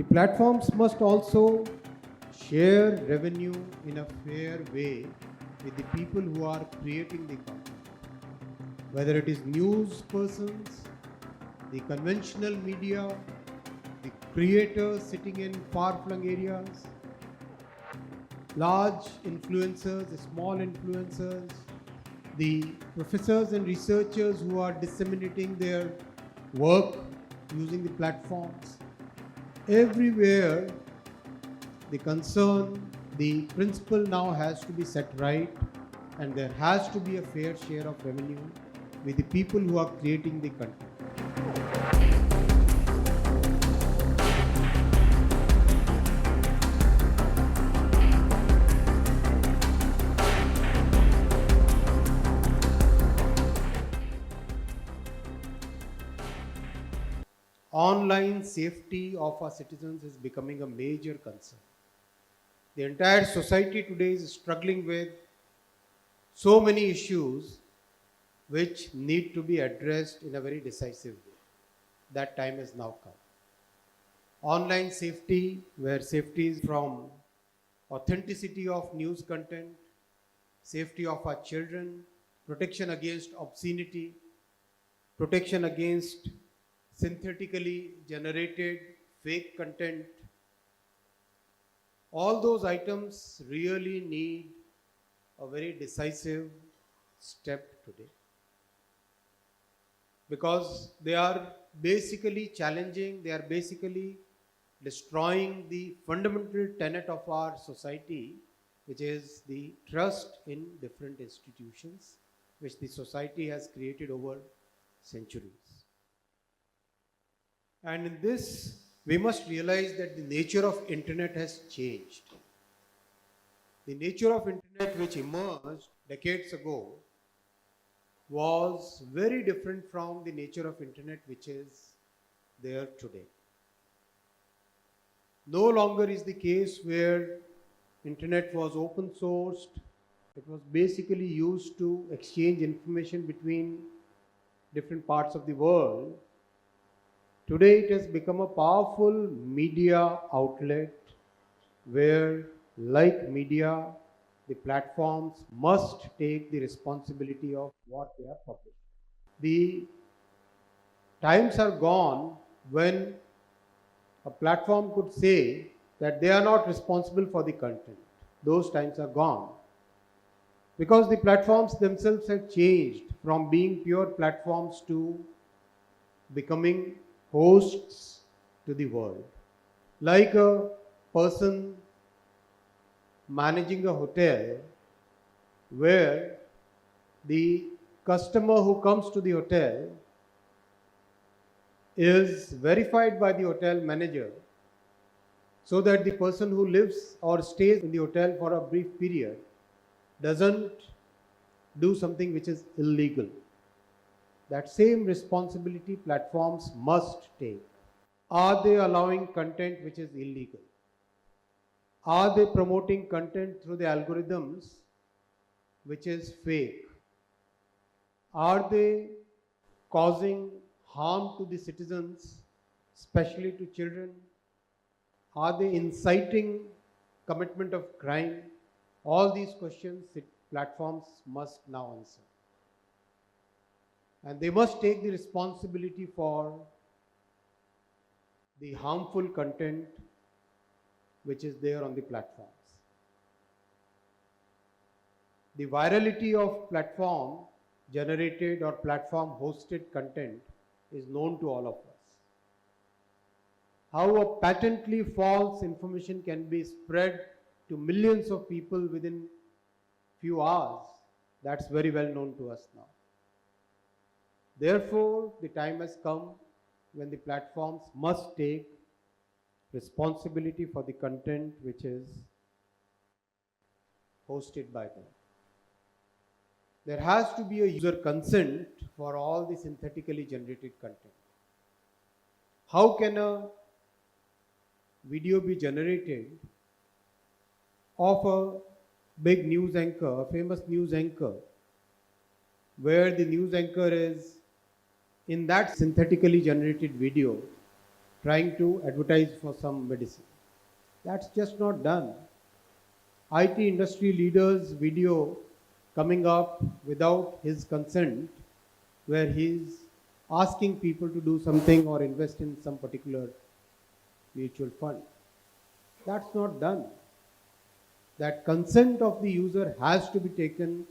The platforms must also share revenue in a fair way with the people who are creating the content, whether it is news persons, the conventional media, the creators sitting in far-flung areas, large influencers, small influencers, the professors and researchers who are disseminating their work using the platforms. Everywhere, the concern, the principle now has to be set right, and there has to be a fair share of revenue with the people who are creating the content. Online safety of our citizens is becoming a major concern. The entire society today is struggling with so many issues which need to be addressed in a very decisive way. That time has now come. Online safety, where safety is from authenticity of news content, safety of our children, protection against obscenity, protection against synthetically generated fake content. All those items really need a very decisive step today, because they are basically challenging, they are basically destroying the fundamental tenet of our society, which is the trust in different institutions, which the society has created over centuries. And in this, we must realize that the nature of internet has changed. The nature of internet, which emerged decades ago, was very different from the nature of internet which is there today. No longer is the case where internet was open sourced. It was basically used to exchange information between different parts of the world. Today it has become a powerful media outlet where, like media, the platforms must take the responsibility of what they are publishing. The times are gone when a platform could say that they are not responsible for the content. Those times are gone, because the platforms themselves have changed from being pure platforms to becoming hosts to the world. Like a person managing a hotel where the customer who comes to the hotel is verified by the hotel manager, so that the person who lives or stays in the hotel for a brief period doesn't do something which is illegal. That same responsibility platforms must take. Are they allowing content which is illegal? Are they promoting content through the algorithms which is fake? Are they causing harm to the citizens, especially to children? Are they inciting commitment of crime? All these questions platforms must now answer. And they must take the responsibility for the harmful content which is there on the platforms. The virality of platform generated or platform hosted content is known to all of us. How a patently false information can be spread to millions of people within few hours, that's very well known to us now. Therefore, the time has come when the platforms must take responsibility for the content which is hosted by them. There has to be a user consent for all the synthetically generated content. How can a video be generated of a big news anchor, a famous news anchor, where the news anchor is in that synthetically generated video trying to advertise for some medicine. That's just not done. IT industry leaders' video coming up without his consent, where he's asking people to do something or invest in some particular mutual fund. That's not done. That consent of the user has to be taken.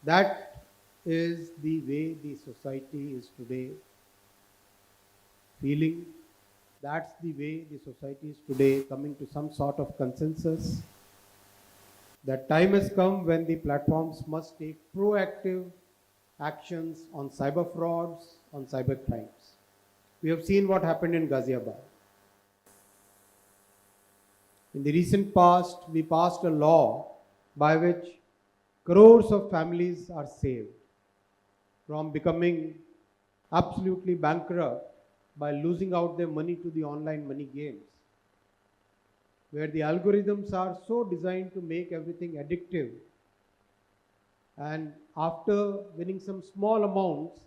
That is the way the society is today feeling. That's the way the society is today coming to some sort of consensus. That time has come when the platforms must take proactive actions on cyber frauds, on cyber crimes. We have seen what happened in Ghaziabad. In the recent past, we passed a law by which crores of families are saved from becoming absolutely bankrupt by losing out their money to the online money games, where the algorithms are so designed to make everything addictive. And after winning some small amounts,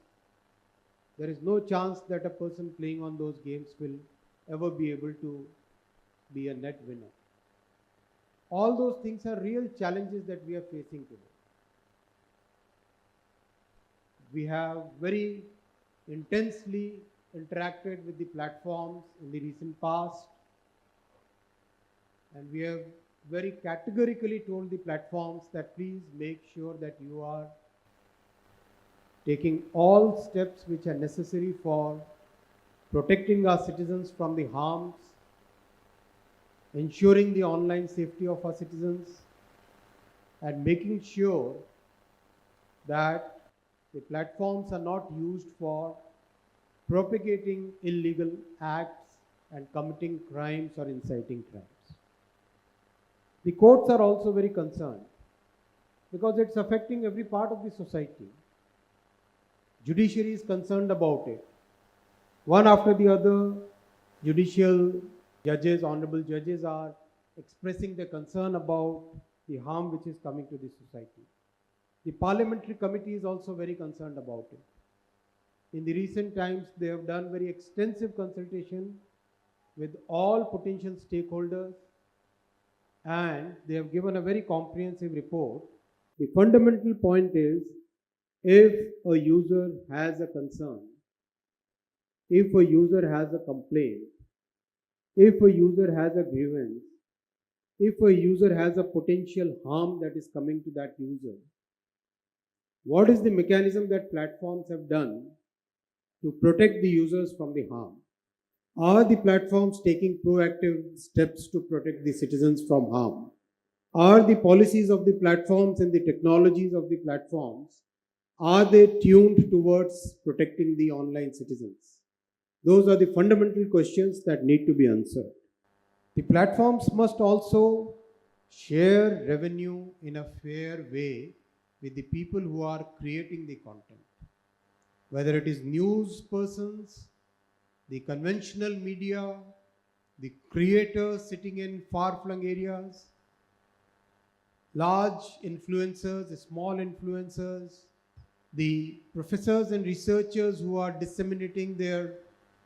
there is no chance that a person playing on those games will ever be able to be a net winner. All those things are real challenges that we are facing today. We have very intensely interacted with the platforms in the recent past, and we have very categorically told the platforms that please make sure that you are taking all steps which are necessary for protecting our citizens from the harms, ensuring the online safety of our citizens, and making sure that the platforms are not used for propagating illegal acts and committing crimes or inciting crimes. The courts are also very concerned because it's affecting every part of the society. Judiciary is concerned about it. One after the other, judicial judges, honorable judges are expressing their concern about the harm which is coming to the society. The parliamentary committee is also very concerned about it. In the recent times, they have done very extensive consultation with all potential stakeholders, and they have given a very comprehensive report. The fundamental point is, if a user has a concern, if a user has a complaint, if a user has a grievance, if a user has a potential harm that is coming to that user, what is the mechanism that platforms have done to protect the users from the harm? Are the platforms taking proactive steps to protect the citizens from harm? Are the policies of the platforms and the technologies of the platforms, are they tuned towards protecting the online citizens? Those are the fundamental questions that need to be answered. The platforms must also share revenue in a fair way with the people who are creating the content, whether it is news persons, the conventional media, the creators sitting in far-flung areas, large influencers, small influencers, the professors and researchers who are disseminating their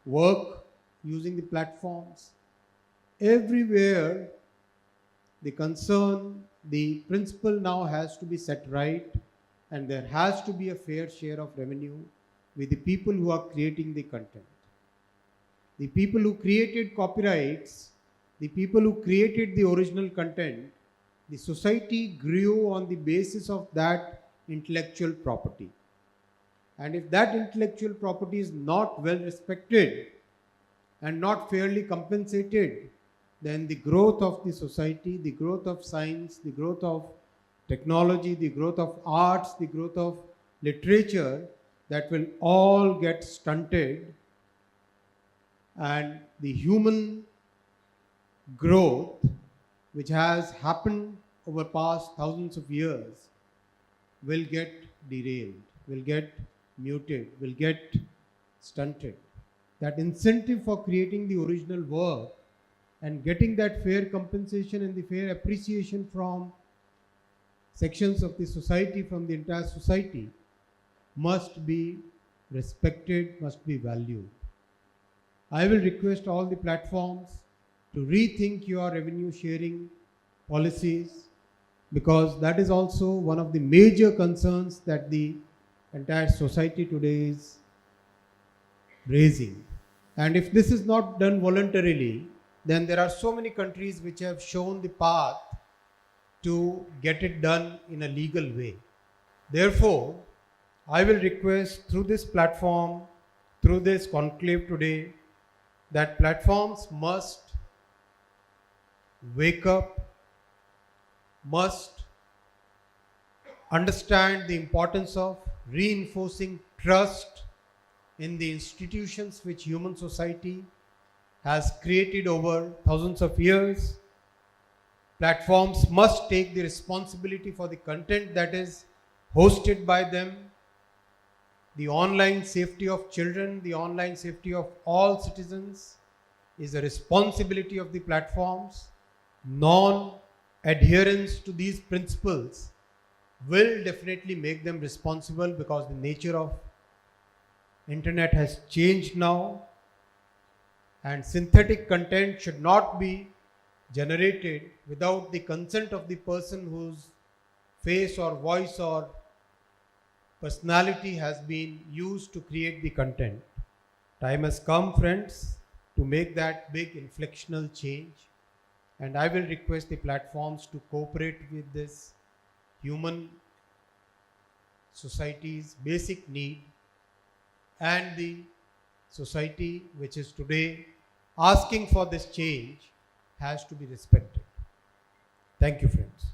work using the platforms. Everywhere, the concern, the principle now has to be set right, and there has to be a fair share of revenue with the people who are creating the content. The people who created copyrights, the people who created the original content, the society grew on the basis of that intellectual property. And if that intellectual property is not well respected and not fairly compensated, then the growth of the society, the growth of science, the growth of technology, the growth of arts, the growth of literature, that will all get stunted, and the human growth, which has happened over past thousands of years, will get derailed, will get muted, will get stunted. That incentive for creating the original work and getting that fair compensation and the fair appreciation from sections of the society, from the entire society, must be respected, must be valued. I will request all the platforms to rethink your revenue sharing policies, because that is also one of the major concerns that the entire society today is raising. And if this is not done voluntarily, then there are so many countries which have shown the path to get it done in a legal way. Therefore, I will request through this platform, through this conclave today, that platforms must wake up, must understand the importance of reinforcing trust in the institutions which human society has created over thousands of years. Platforms must take the responsibility for the content that is hosted by them. The online safety of children, the online safety of all citizens is a responsibility of the platforms. Non-adherence to these principles will definitely make them responsible, because the nature of internet has changed now, and synthetic content should not be generated without the consent of the person whose face or voice or personality has been used to create the content. Time has come, friends, to make that big inflectional change, and I will request the platforms to cooperate with this human society's basic need, and the society which is today asking for this change has to be respected. Thank you, friends.